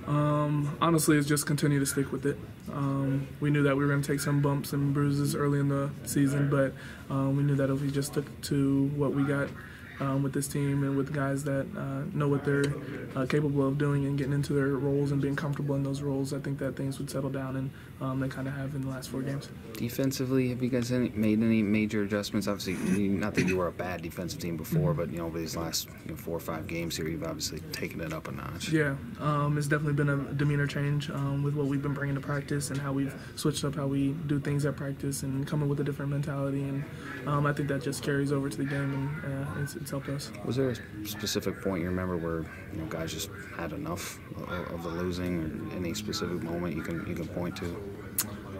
Honestly, it's just continue to stick with it. We knew that we were going to take some bumps and bruises early in the season, but we knew that if we just stuck to what we got with this team and with guys that know what they're capable of doing and getting into their roles and being comfortable in those roles, I think that things would settle down, and they kind of have in the last 4 games. Defensively, have you guys made any major adjustments? Obviously, not that you were a bad defensive team before, but over these last 4 or 5 games here, you've obviously taken it up a notch. Yeah, it's definitely been a demeanor change with what we've been bringing to practice and how we've switched up how we do things at practice and coming with a different mentality. And I think that just carries over to the game, and it's helped us. Was there a specific point you remember where guys just had enough of the losing, or any specific moment you can point to?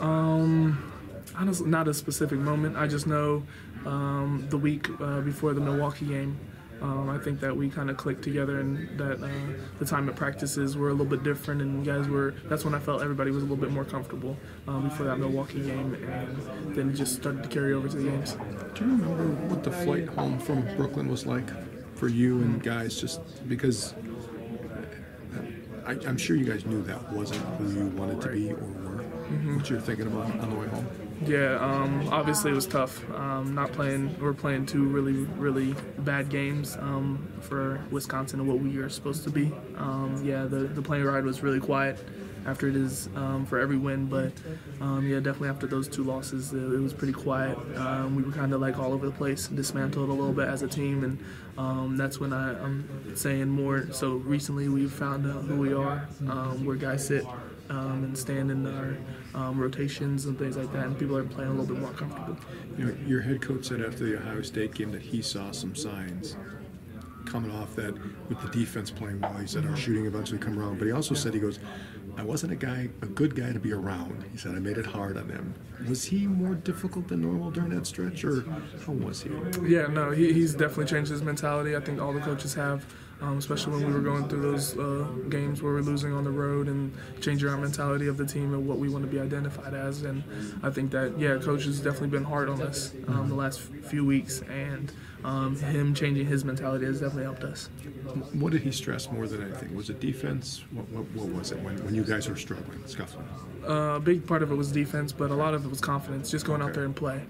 Honestly, not a specific moment. I just know the week before the Milwaukee game, I think that we kind of clicked together, and that the time at practices were a little bit different, and that's when I felt everybody was a little bit more comfortable before that Milwaukee game, and then it just started to carry over to the games. Do you remember what the flight home from Brooklyn was like for you and guys, just because I'm sure you guys knew that wasn't who you wanted to be or were, what you're thinking about on the way home? Yeah, obviously it was tough. We're playing 2 really, really bad games for Wisconsin and what we are supposed to be. Yeah, the plane ride was really quiet after it is for every win, but yeah, definitely after those 2 losses, it was pretty quiet. We were kind of like all over the place, dismantled a little bit as a team, and that's when I'm saying more. So recently we've found out who we are, where guys sit and stand in our rotations and things like that, and people are playing a little bit more comfortable. Your head coach said after the Ohio State game that he saw some signs coming off that with the defense playing well. He said our shooting eventually come around, but he also said, he goes, I wasn't a good guy to be around. He said I made it hard on them. Was he more difficult than normal during that stretch, or how was he? Yeah, no, he's definitely changed his mentality. I think all the coaches have. Especially when we were going through those games where we're losing on the road, and changing our mentality of the team and what we want to be identified as. And I think that, yeah, coach has definitely been hard on us the last few weeks, and him changing his mentality has definitely helped us. What did he stress more than anything? Was it defense? What was it when you guys were struggling, scuffling? A big part of it was defense, but a lot of it was confidence, just going out there and play.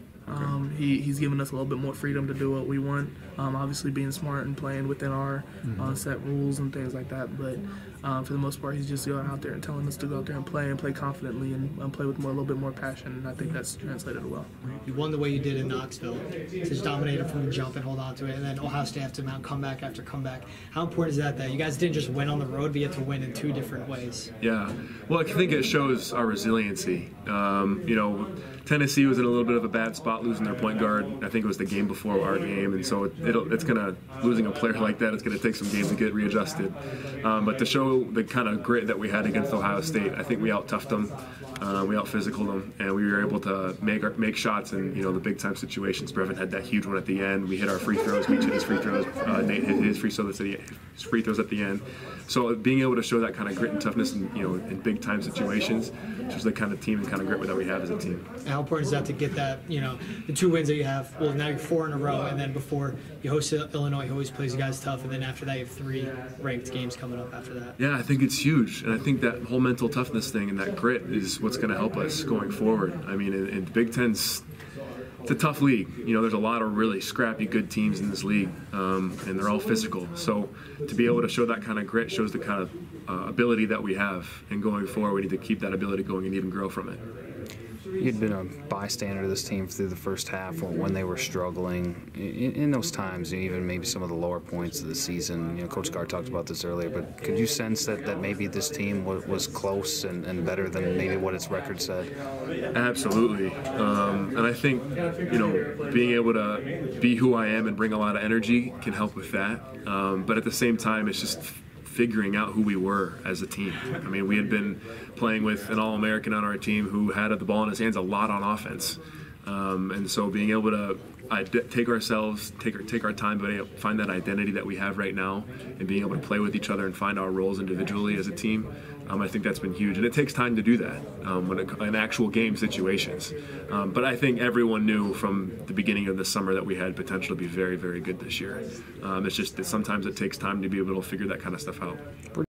He's given us a little bit more freedom to do what we want, obviously being smart and playing within our set rules and things like that, but for the most part he's just going out there and telling us to go out there and play confidently, and play with a little bit more passion, and I think that's translated well. You won the way you did in Knoxville, just dominated from the jump and hold on to it, and then Ohio State have to mount comeback after comeback. How important is that you guys didn't just win on the road, but you had to win in 2 different ways? Yeah, well, I think it shows our resiliency. Tennessee was in a little bit of a bad spot, losing their point guard. I think it was the game before our game, and so losing a player like that, it's gonna take some games to get readjusted. But to show the kind of grit that we had against Ohio State, I think we out-toughed them, we out-physicaled them, and we were able to make shots in the big time situations. Brevin had that huge one at the end. We hit our free throws. Mitch hit his free throws. Nate hit his free throws at the end. So being able to show that kind of grit and toughness in big time situations shows the kind of team and kind of grit that we have as a team. And how important is that to get that, the 2 wins that you have? Well, now you're 4 in a row, and then before you host Illinois, he always plays you guys tough, and then after that you have 3 ranked games coming up after that. Yeah, I think it's huge, and I think that whole mental toughness thing and that grit is what's going to help us going forward. I mean, in Big Ten's, it's a tough league. There's a lot of really scrappy, good teams in this league, and they're all physical. So to be able to show that kind of grit shows the kind of ability that we have. And going forward, we need to keep that ability going and even grow from it. You'd been a bystander to this team through the first half when they were struggling. In those times, even maybe some of the lower points of the season, Coach Carr talked about this earlier, but could you sense that maybe this team was close and better than maybe what its record said? Absolutely. And I think, being able to be who I am and bring a lot of energy can help with that. But at the same time, it's just figuring out who we were as a team. I mean, we had been playing with an All-American on our team who had the ball in his hands a lot on offense. And so being able to take our time, but find that identity that we have right now, and being able to play with each other and find our roles individually as a team, I think that's been huge. And it takes time to do that in actual game situations. But I think everyone knew from the beginning of the summer that we had potential to be very, very good this year. It's just that sometimes it takes time to be able to figure that kind of stuff out.